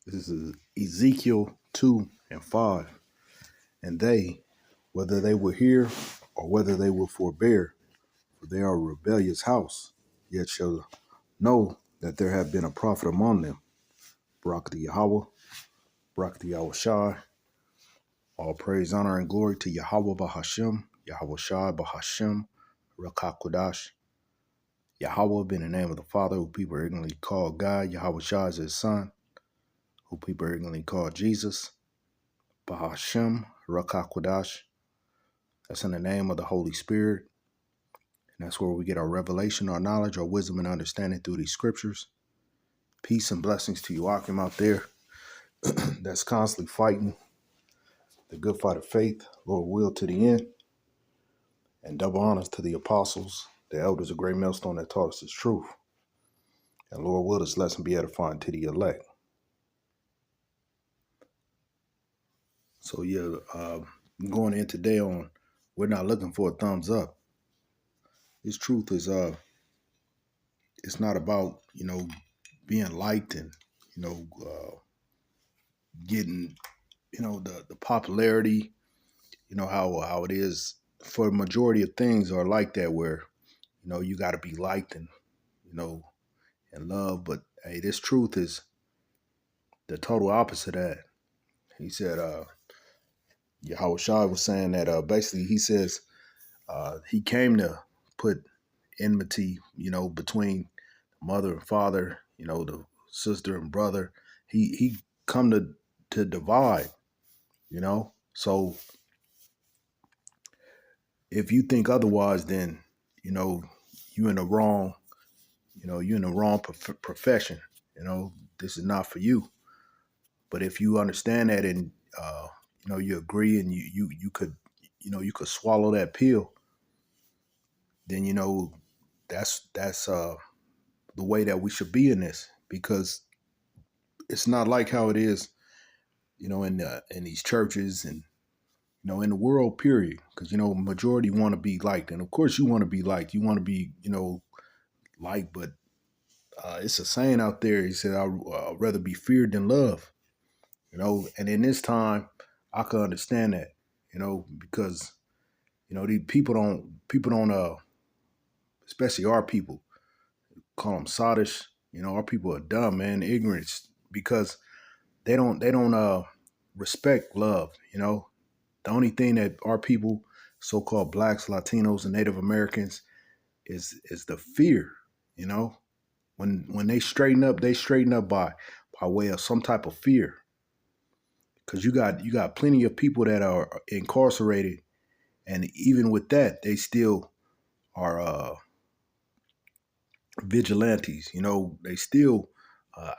This is Ezekiel 2 and 5. And they, whether they will hear or whether they will forbear, for they are a rebellious house, yet shall know that there have been a prophet among them. Barak the Yahweh, Barak the Yahweh Shai. All praise, honor, and glory to Yahweh Bahashem, Yahweh Shai Bahashem, Rakakwadash. Yahweh being the name of the Father, who people ignorantly call God. Yahweh Shai is his son, who people ignorantly call Jesus. Bahashem, Rakakwadash. That's in the name of the Holy Spirit. And that's where we get our revelation, our knowledge, our wisdom, and understanding through these scriptures. Peace and blessings to you, Akim, out there that's constantly fighting the good fight of faith, Lord will to the end. And double honors to the apostles, the elders of Great Millstone that taught us this truth. And Lord will this lesson be edifying to the elect. So yeah, going in today on we're not looking for a thumbs up. This truth is it's not about, being liked and, getting, the popularity, how it is for the majority of things are like that where, you got to be liked and, and loved. But hey, this truth is the total opposite of that. He said, Yahweh Shai was saying that basically he says he came to put enmity, between mother and father, the sister and brother. He come to divide, So if you think otherwise, then you in the wrong, you're in the wrong profession. This is not for you. But if you understand that and you agree and you could you could swallow that pill, then that's the way that we should be in this, because it's not like how it is, in these churches and in the world, period. Because majority want to be liked, and of course you want to be liked. You want to be liked, but it's a saying out there. He said, "I'd rather be feared than loved." And in this time, I can understand that. Because these people don't especially our people, call them sottish. Our people are dumb, man, ignorance, because they don't respect love. The only thing that our people, so-called blacks, Latinos, and Native Americans, is the fear. When they straighten up by way of some type of fear. Because you got plenty of people that are incarcerated, and even with that, they still are vigilantes. They still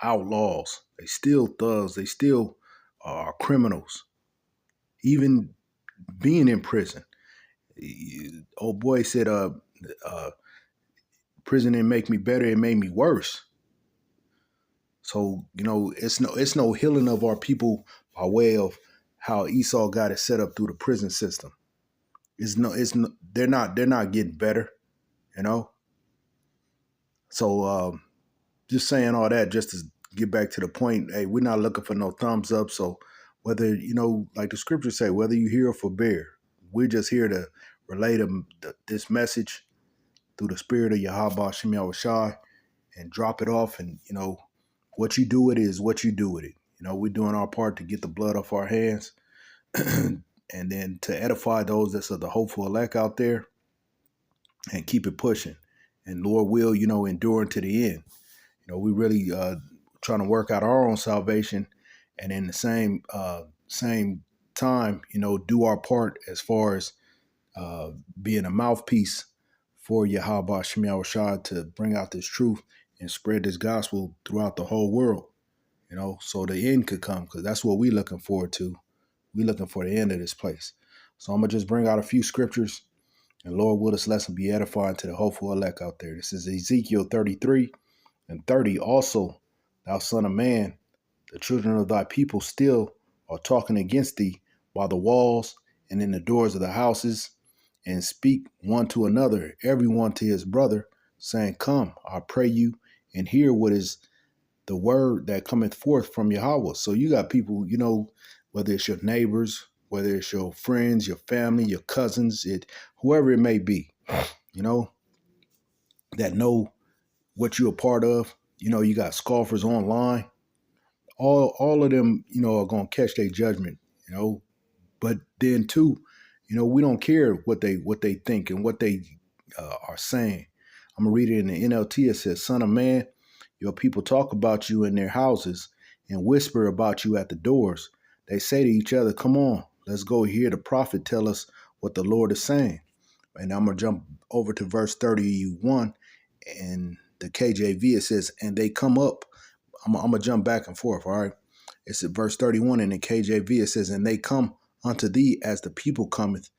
outlaws. They still thugs. They still are criminals. Even being in prison. Old boy said, prison didn't make me better, it made me worse. So, it's no healing of our people by way of how Esau got it set up through the prison system. They're not getting better, So just saying all that just to get back to the point, hey, we're not looking for no thumbs up. So whether, like the scriptures say, whether you hear or forbear, we're just here to relay this message through the spirit of Yahweh Shem Yahweh Shai and drop it off. And, what you do with it is what you do with it. We're doing our part to get the blood off our hands and then to edify those that's of the hopeful elect out there and keep it pushing. And Lord will, endure to the end. We really trying to work out our own salvation, and in the same time, do our part as far as being a mouthpiece for Yahweh Shem Yahweh Shai to bring out this truth and spread this gospel throughout the whole world. So the end could come, because that's what we're looking forward to. We're looking for the end of this place. So I'm gonna just bring out a few scriptures, and Lord will this lesson be edifying to the hopeful elect out there. This is Ezekiel 33 and 30. Also, thou son of man, the children of thy people still are talking against thee by the walls and in the doors of the houses, and speak one to another, every one to his brother, saying, Come, I pray you, and hear what is the word that cometh forth from Yahweh. So you got people, whether it's your neighbors, whether it's your friends, your family, your cousins, whoever it may be, you know, that know what you're a part of. You got scoffers online. All of them, are gonna catch their judgment, But then too, we don't care what they think and what they are saying. I'm gonna read it in the NLT. It says, "Son of man, your people talk about you in their houses and whisper about you at the doors. They say to each other, 'Come on, let's go hear the prophet tell us what the Lord is saying.'" And I'm gonna jump over to verse 31 in the KJV. It says, "And they come up." I'm gonna jump back and forth. All right. It's at verse 31 in the KJV. It says, "And they come unto thee as the people cometh,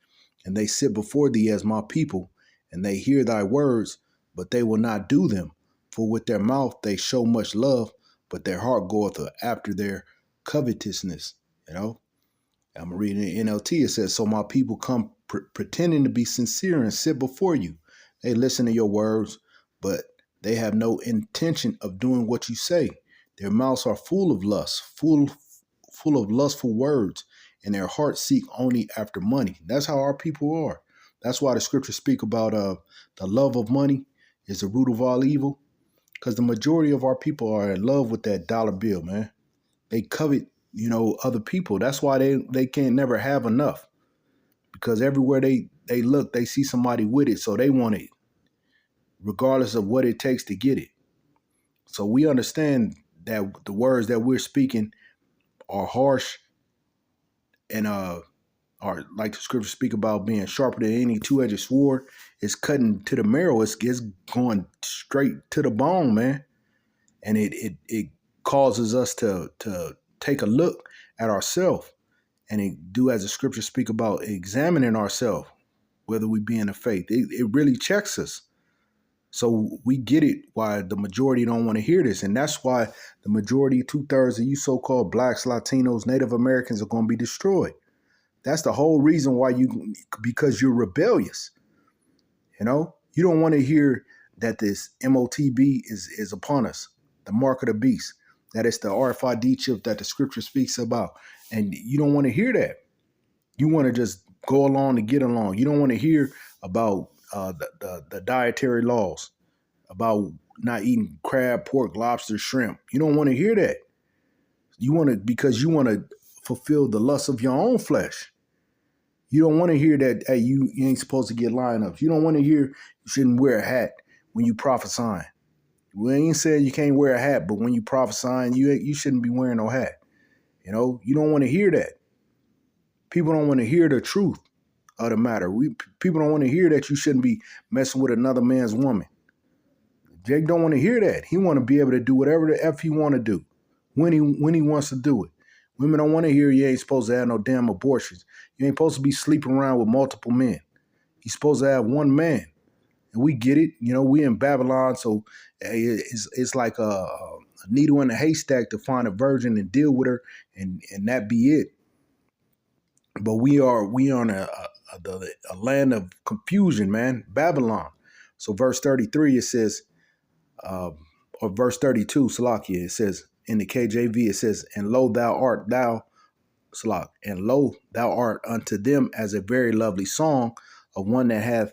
and they sit before thee as my people, and they hear thy words, but they will not do them. For with their mouth they show much love, but their heart goeth after their covetousness." I'm reading the NLT. It says, "So my people come pretending to be sincere and sit before you. They listen to your words, but they have no intention of doing what you say. Their mouths are full of lust, full of lustful words, and their hearts seek only after money." That's how our people are. That's why the scriptures speak about the love of money is the root of all evil, because the majority of our people are in love with that dollar bill, man. They covet, other people. That's why they can't never have enough, because everywhere they look, they see somebody with it, so they want it, regardless of what it takes to get it. So we understand that the words that we're speaking are harsh and are like the scriptures speak about being sharper than any two-edged sword. It's cutting to the marrow. It's going straight to the bone, man. And it causes us to take a look at ourselves, and it do, as the scriptures speak about, examining ourselves, whether we be in the faith. It really checks us. So we get it why the majority don't want to hear this. And that's why the majority, 2/3 of you so-called blacks, Latinos, Native Americans are going to be destroyed. That's the whole reason why because you're rebellious. You don't want to hear that this MOTB is upon us, the mark of the beast, that it's the RFID chip that the scripture speaks about. And you don't want to hear that. You want to just go along to get along. You don't want to hear about the dietary laws, about not eating crab, pork, lobster, shrimp. You don't want to hear that. Because you want to fulfill the lust of your own flesh. You don't want to hear that, hey, you ain't supposed to get lined up. You don't want to hear you shouldn't wear a hat when you prophesying. We ain't saying you can't wear a hat, but when you prophesying, you shouldn't be wearing no hat. You don't want to hear that. People don't want to hear the truth of the matter. People don't want to hear that you shouldn't be messing with another man's woman. Jake don't want to hear that. He want to be able to do whatever the F he want to do when he wants to do it. Women don't want to hear you ain't supposed to have no damn abortions. You ain't supposed to be sleeping around with multiple men. You're supposed to have one man. And we get it. We in Babylon, so it's like a needle in a haystack to find a virgin and deal with her, and that be it. But we are on a land of confusion, man, Babylon. So verse 33, it says, or verse 32, Salakia, it says, in the KJV, it says, "And lo, thou art unto them as a very lovely song of one that hath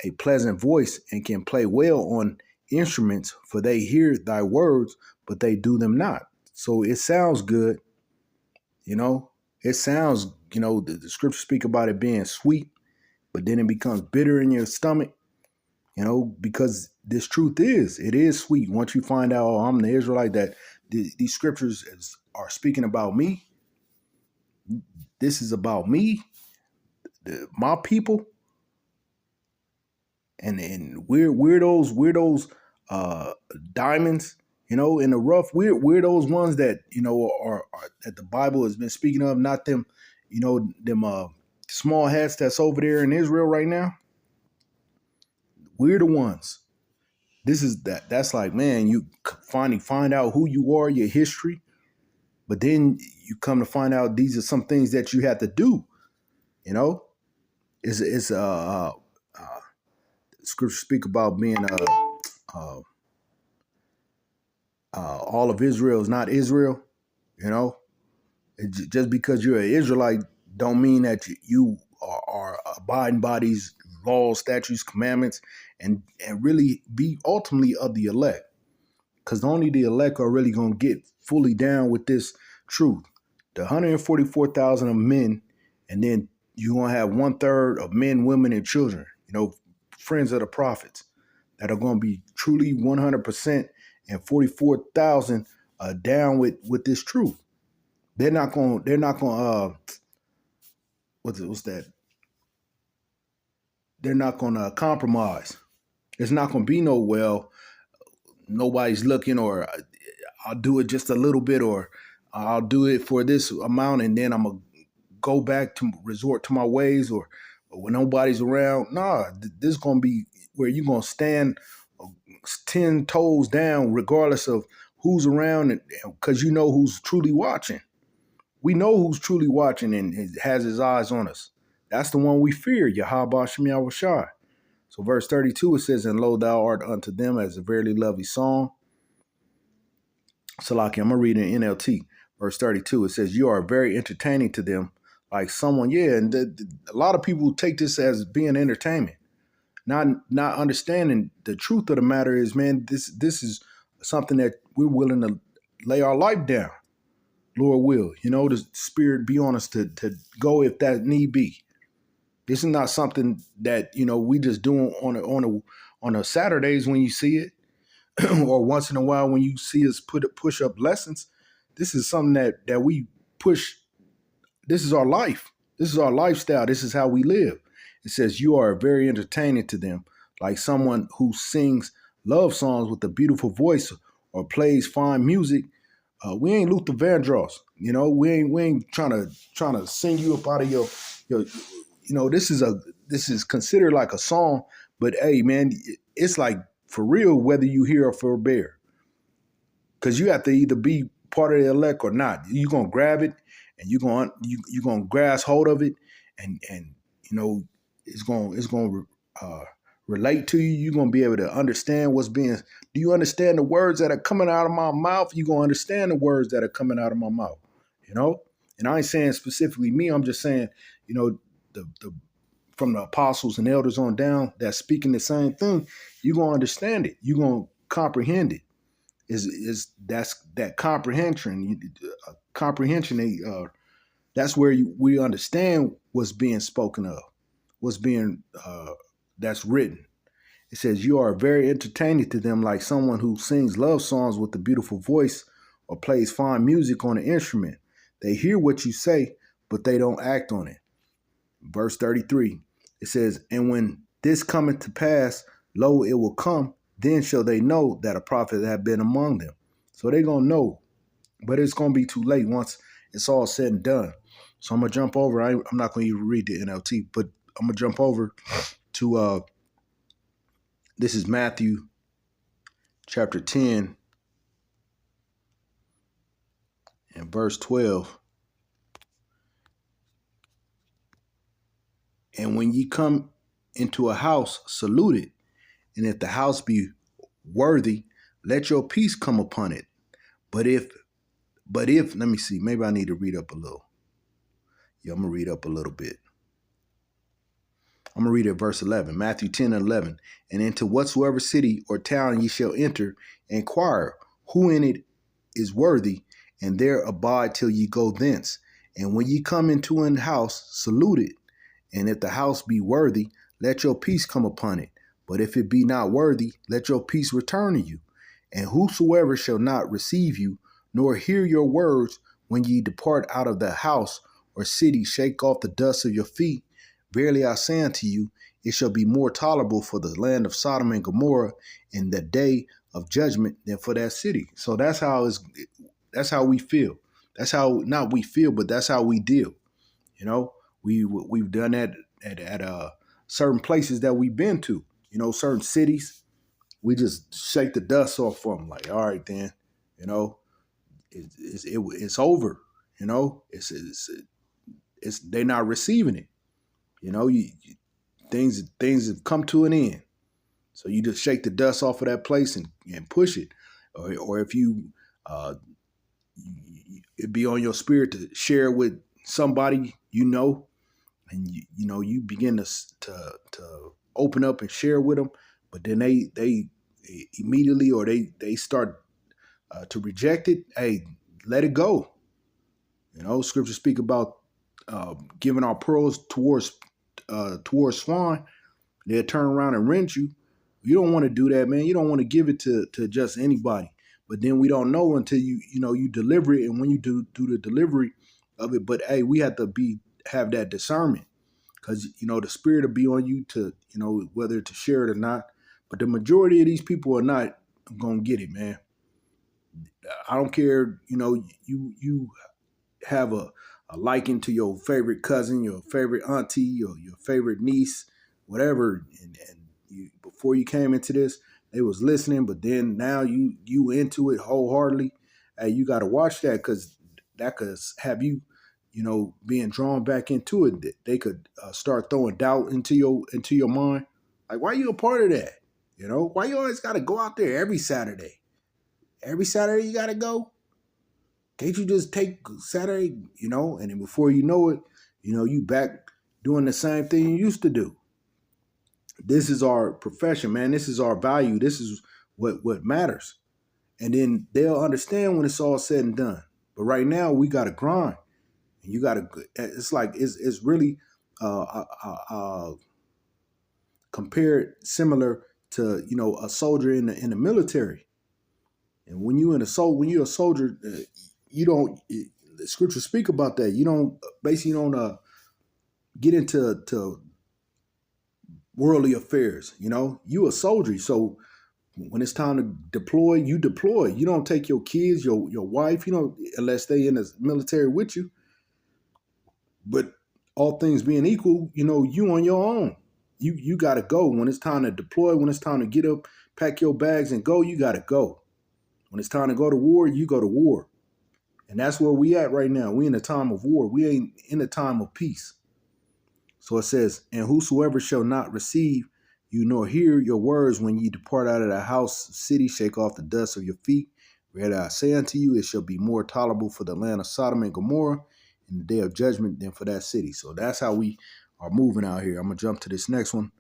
a pleasant voice and can play well on instruments, for they hear thy words, but they do them not." So it sounds good, It sounds, the scriptures speak about it being sweet, but then it becomes bitter in your stomach, because this truth it is sweet. Once you find out, I'm the Israelite, that these scriptures are speaking about me. This is about me, my people, and we're those diamonds, in the rough. We're those ones that are that the Bible has been speaking of, not them, them small hats that's over there in Israel right now. We're the ones. That's like, man, you finally find out who you are, your history, but then you come to find out these are some things that you have to do. It's scripture speak about being all of Israel is not Israel. You know, just because you're an Israelite don't mean that you are abiding by these laws, statutes, commandments, and really be ultimately of the elect. Because only the elect are really going to get fully down with this truth. The 144,000 of men, and then you're going to have 1/3 of men, women, and children, friends of the prophets that are going to be truly 100%, and 44,000 down with this truth. They're not going, what's that? They're not going to compromise. It's not going to be nobody's looking, or I'll do it just a little bit, or I'll do it for this amount, and then I'm going to go back to resort to my ways, or when nobody's around. Nah, this is going to be where you're going to stand 10 toes down, regardless of who's around, because you know who's truly watching. We know who's truly watching and has his eyes on us. That's the one we fear, Yahweh Shem Yahushai. So verse 32, it says, and lo, thou art unto them as a very lovely song. Salaki, I'm going to read it in NLT. Verse 32, it says, you are very entertaining to them, like someone, and a lot of people take this as being entertainment. Not understanding the truth of the matter is, man, this is something that we're willing to lay our life down. Lord will, the Spirit be on us to go if that need be. This is not something that we just doing on a Saturdays when you see it, or once in a while when you see us push up lessons. This is something that we push. This is our life. This is our lifestyle. This is how we live. It says you are very entertaining to them, like someone who sings love songs with a beautiful voice or plays fine music. We ain't Luther Vandross, we ain't trying to sing you up out of your this is considered like a song, but hey man, it's like for real whether you hear or forbear, because you have to either be part of the elect or not. You're gonna grab it and you're gonna grasp hold of it, and it's gonna relate to you. You're gonna be able to understand what's being. Do you understand the words that are coming out of my mouth? You're gonna understand the words that are coming out of my mouth. And I ain't saying specifically me. I'm just saying, the from the apostles and elders on down that's speaking the same thing. You're gonna understand it. You're gonna comprehend it. That's that comprehension? That's where we understand what's being spoken of, what's being that's written. It says, you are very entertaining to them, like someone who sings love songs with a beautiful voice or plays fine music on an instrument. They hear what you say, but they don't act on it. Verse 33, it says, and when this cometh to pass, lo, it will come, then shall they know that a prophet have been among them. So they're going to know, but it's going to be too late once it's all said and done. So I'm going to jump over. I'm not going to even read the NLT, but I'm going to jump over to this is Matthew chapter 10 and verse 12. And when ye come into a house, salute it. And if the house be worthy, let your peace come upon it. But if, let me see, maybe I need to read up a little. Yeah, I'm going to read up a little bit. I'm going to read it verse 11, Matthew 10 and 11. And into whatsoever city or town ye shall enter, inquire who in it is worthy, and there abide till ye go thence. And when ye come into an house, salute it. And if the house be worthy, let your peace come upon it. But if it be not worthy, let your peace return to you. And whosoever shall not receive you, nor hear your words, when ye depart out of the house or city, shake off the dust of your feet. Verily I say unto you, it shall be more tolerable for the land of Sodom and Gomorrah in the day of judgment than for that city. So that's how we feel. That's how, not we feel, but that's how we deal. We've done that at certain places that we've been to, certain cities. We just shake the dust off from them, like, all right, then, it's over. It's they're not receiving it. Things have come to an end. So you just shake the dust off of that place and push it. or if you it be on your spirit to share with somebody and you begin to open up and share with them, but then they immediately or they start to reject it. Hey, let it go. Scripture speak about giving our pearls towards swine. They'll turn around and rent you. You don't want to do that, man. You don't want to give it to just anybody. But then we don't know until you deliver it, and when you do the delivery of it. But hey, we have to have that discernment, because the spirit will be on you to whether to share it or not. But the majority of these people are not gonna get it, man. I don't care. You have a liking to your favorite cousin, your favorite auntie, or your favorite niece, whatever, and before you came into this, they was listening, but then now you into it wholeheartedly. Hey, you got to watch that, because that could have you, being drawn back into it. They could start throwing doubt into your mind. Like, why you a part of that? Why you always got to go out there every Saturday? Every Saturday you got to go. Can't you just take Saturday, and then before you know it, you back doing the same thing you used to do. This is our profession, man. This is our value. This is what matters. And then they'll understand when it's all said and done. But right now, we got to grind. And you got to, it's like, it's really compared similar to, a soldier in the military. And when you're a soldier, you don't. The scriptures speak about that. You don't get into worldly affairs. You a soldier, so when it's time to deploy, you deploy. You don't take your kids, your wife, unless they in the military with you. But all things being equal, you on your own. You got to go when it's time to deploy. When it's time to get up, pack your bags and go. You got to go. When it's time to go to war, you go to war. And that's where we at right now. We in a time of war. We ain't in a time of peace. So it says, and whosoever shall not receive you nor hear your words when ye depart out of the house, city, shake off the dust of your feet. Rather I say unto you, it shall be more tolerable for the land of Sodom and Gomorrah in the day of judgment than for that city. So that's how we are moving out here. I'm going to jump to this next one.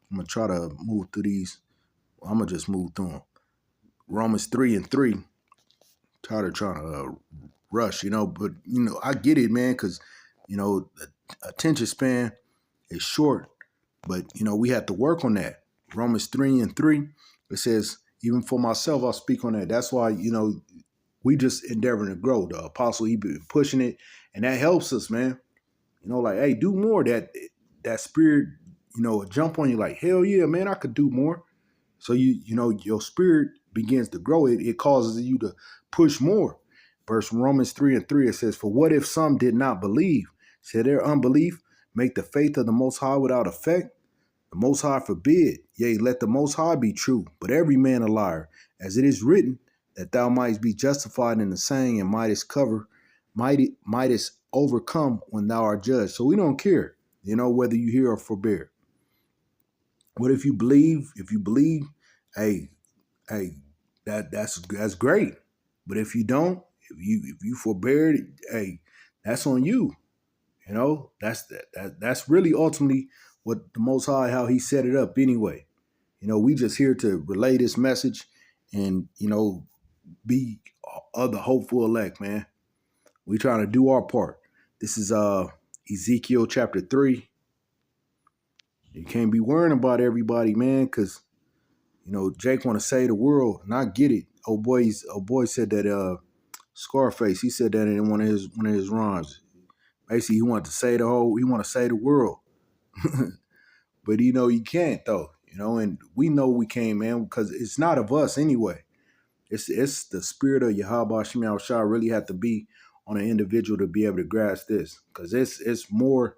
I'm going to try to move through these. Well, I'm going to just move through them. Romans 3:3. Tired of trying to rush, but I get it, man, because the attention span is short, but we have to work on that. Romans 3:3, it says, even for myself, I'll speak on that. That's why we just endeavoring to grow. The apostle, he been pushing it, and that helps us, man. Like, hey, do more. That spirit, will jump on you like, hell yeah, man, I could do more. So your spirit begins to grow. It causes you to push more. Verse Romans 3:3, it says, for what if some did not believe? Shall their unbelief make the faith of the Most High without effect? The Most High forbid. Yea, let the Most High be true, but every man a liar. As it is written, that thou mightest be justified in the saying and mightest overcome when thou art judged. So we don't care, whether you hear or forbear. What if you believe? If you believe, hey, that's great. But if you don't, if you forbear, hey, that's on you. That's really ultimately what the Most High, how he set it up anyway. We just here to relay this message and, be of the hopeful elect, man. We trying to do our part. This is Ezekiel chapter 3. You can't be worrying about everybody, man, because, Jake want to save the world, and I get it. Old boy said that Scarface, he said that in one of his rhymes. Basically, he want to save the world. But you can't though, and we know we can't, man, because it's not of us anyway. It's the spirit of Yahweh Shema Shah really have to be on an individual to be able to grasp this, because it's more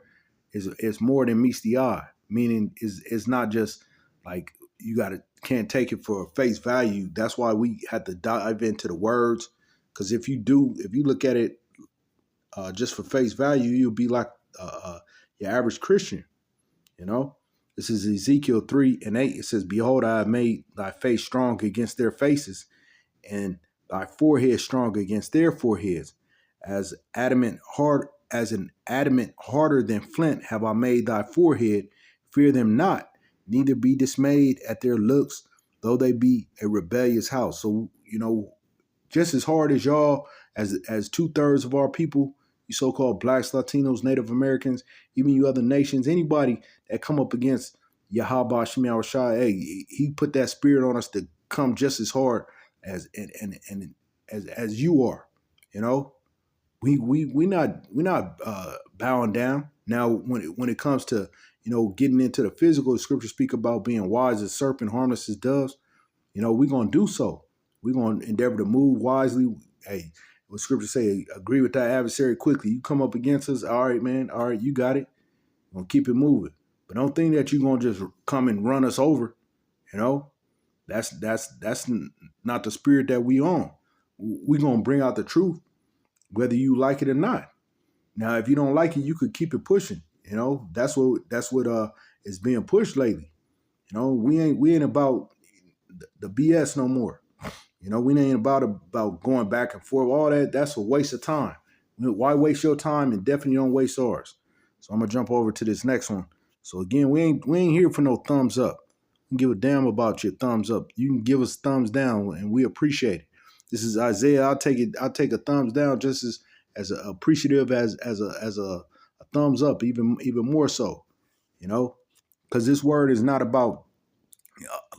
than meets the eye. Meaning it's not just like you can't take it for face value. That's why we had to dive into the words, because if you look at it just for face value, you'll be like your average Christian. This is Ezekiel 3:8. It says, behold, I have made thy face strong against their faces, and thy forehead strong against their foreheads. As an adamant harder than flint have I made thy forehead. Fear them not, neither be dismayed at their looks, though they be a rebellious house. So, just as hard as y'all, as 2/3 of our people, you so-called blacks, Latinos, Native Americans, even you other nations, anybody that come up against Yahweh Shemi Shai, hey, he put that spirit on us to come just as hard as and as you are. You know, we not bowing down. Now, when it comes to getting into the physical, the scriptures speak about being wise as serpent, harmless as doves. We're gonna do so. We're gonna endeavor to move wisely. Hey, what scripture say, agree with that adversary quickly. You come up against us, all right, man. All right, you got it. We're gonna keep it moving. But don't think that you're gonna just come and run us over. That's not the spirit that we on. We're gonna bring out the truth, whether you like it or not. Now, if you don't like it, you could keep it pushing. That's what is being pushed lately. We ain't about the BS no more. We ain't about going back and forth. All that's a waste of time. Why waste your time, and definitely don't waste ours. So I'm gonna jump over to this next one. So again, we ain't here for no thumbs up. We don't give a damn about your thumbs up. You can give us thumbs down, and we appreciate it. This is Isaiah. I'll take it. I'll take a thumbs down just as appreciative as a thumbs up, even more so. Because this word is not about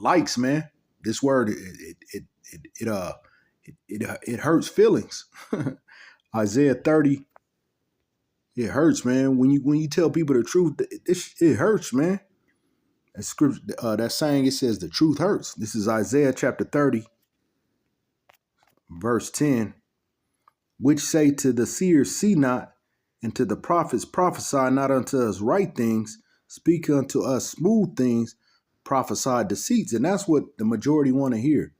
likes, man. This word it hurts feelings. Isaiah 30, it hurts, man. When you tell people the truth, it hurts, man. That script, that saying, it says the truth hurts. This is Isaiah chapter 30, verse 10, which say to the seers, see not, and to the prophets, prophesy not unto us right things, speak unto us smooth things, prophesy deceits. And that's what the majority want to hear.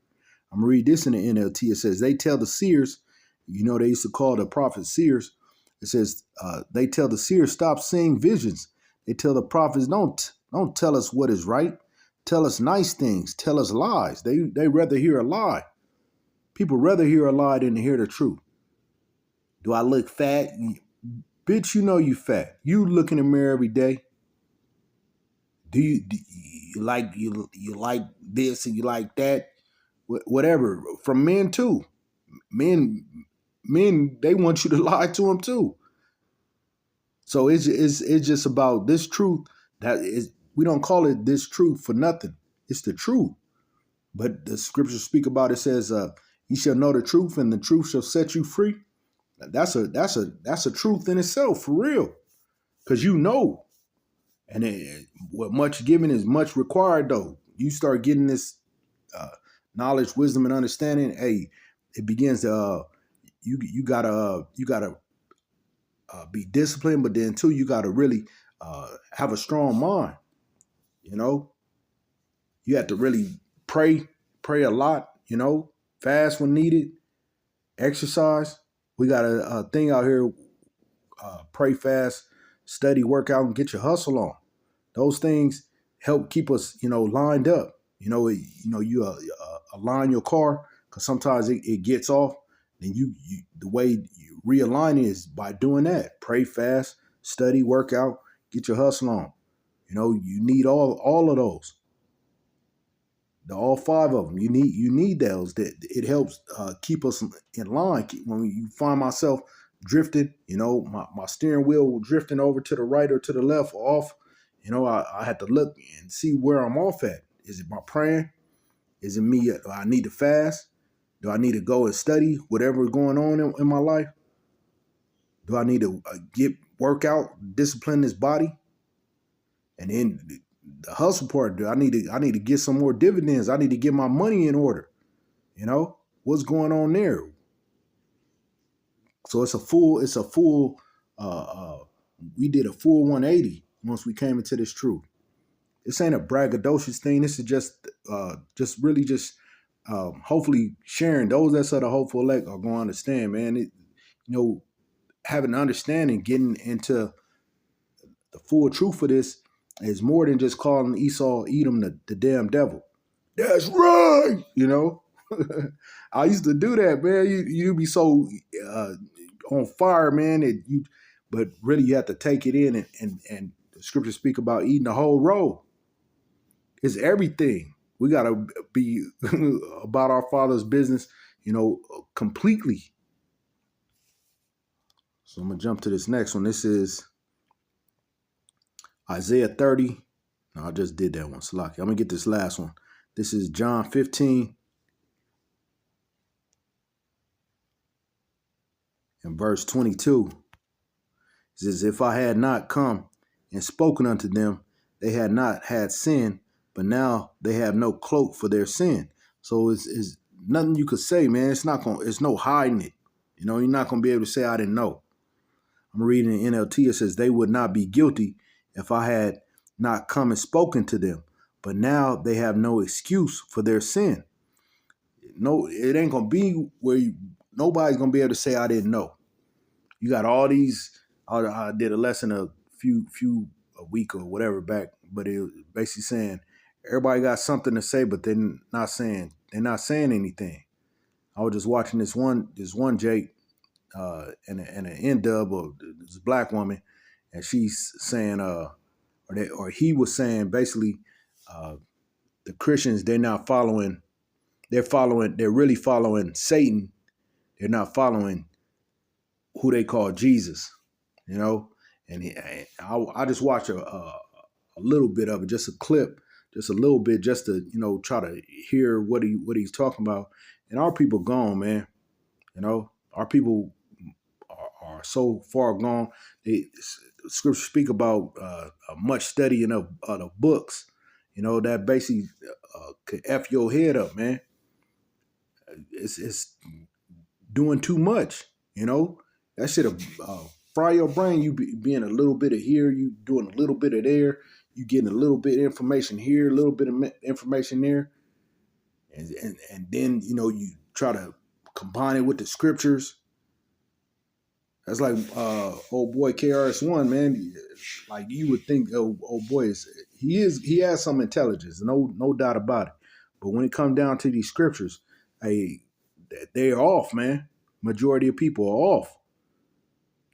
I'm going to read this in the NLT. It says, they tell the seers, they used to call the prophets seers. It says, they tell the seers, stop seeing visions. They tell the prophets, don't tell us what is right. Tell us nice things. Tell us lies. They rather hear a lie. People rather hear a lie than to hear the truth. Do I look fat? Bitch, you fat. You look in the mirror every day. Do you like this and you like that? Whatever. From men too. Men, they want you to lie to them too. So it's just about this truth. We don't call it this truth for nothing. It's the truth. But the scriptures speak about, it says, "You shall know the truth, and the truth shall set you free." That's a truth in itself, for real, because and what much given is much required. Though you start getting this knowledge, wisdom, and understanding, hey, it begins to you gotta be disciplined, but then too you gotta really have a strong mind. You have to really pray a lot. Fast when needed, exercise. We got a thing out here: pray, fast, study, work out, and get your hustle on. Those things help keep us, lined up. You align your car, because sometimes it gets off. Then the way you realign it is by doing that. Pray, fast, study, work out, get your hustle on. You need all of those. All five of them. You need those. That it helps keep us in line. When you find myself drifting, my steering wheel drifting over to the right or to the left or off, I had to look and see where I'm off at. Is it my praying? Is it me? Do I need to fast? Do I need to go and study whatever is going on in my life? Do I need to work out, discipline this body? And then the hustle part, I need to get some more dividends. I need to get my money in order. What's going on there? So it's a full we did a full 180 once we came into this truth. This ain't a braggadocious thing. This is just really hopefully sharing. Those that's of the hopeful elect are going to understand, man. Having an understanding, getting into the full truth of this is more than just calling Esau, Edom, the damn devil. That's right. I used to do that, man. You be so on fire, man. But really you have to take it in, and the scriptures speak about eating the whole roll. It's everything. We gotta be about our Father's business, completely. So I'm gonna jump to this next one. This is Isaiah 30. No, I just did that one. Salaki. I'm gonna get this last one. This is John 15 and verse 22. It says, if I had not come and spoken unto them, they had not had sin, but now they have no cloak for their sin. So it's nothing you could say, man. It's no hiding it. You're not gonna be able to say I didn't know. I'm reading in NLT. It says they would not be guilty if I had not come and spoken to them, but now they have no excuse for their sin. No, it ain't gonna be where nobody's gonna be able to say I didn't know. You got all these. I did a lesson a week or whatever back, but it was basically saying everybody got something to say, but they're not saying anything. I was just watching this one Jake and an N-dub, or this black woman, and she's saying or he was saying basically the Christians, they're really following Satan. They're not following who they call Jesus, and I just watched a little bit of it, just a clip, just a little bit, just to try to hear what he's talking about. And our people gone, man. Our people are so far gone. The scriptures speak about much studying of the books, that basically could F your head up, man. It's doing too much, That should fry your brain. You being a little bit of here, you doing a little bit of there, you getting a little bit of information here, a little bit of information there, and then you try to combine it with the scriptures. That's like old boy KRS-One, man. Like you would think, old boy he has some intelligence, no doubt about it. But when it comes down to these scriptures, they're off, man. Majority of people are off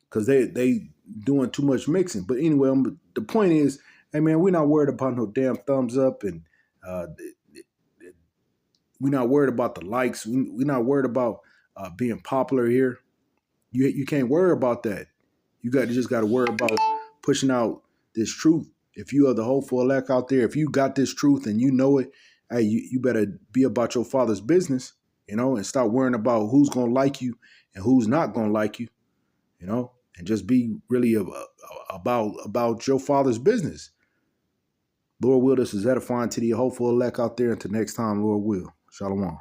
because they doing too much mixing. But anyway, the point is, hey man, we're not worried about no damn thumbs up, and we're not worried about the likes. We're not worried about being popular here. You can't worry about that. You just got to worry about pushing out this truth. If you are the hopeful elect out there, if you got this truth and you know it, hey, you better be about your Father's business, and stop worrying about who's going to like you and who's not going to like you, and just be really about your Father's business. Lord will, this is edifying to the hopeful elect out there. Until next time, Lord will. Shalom.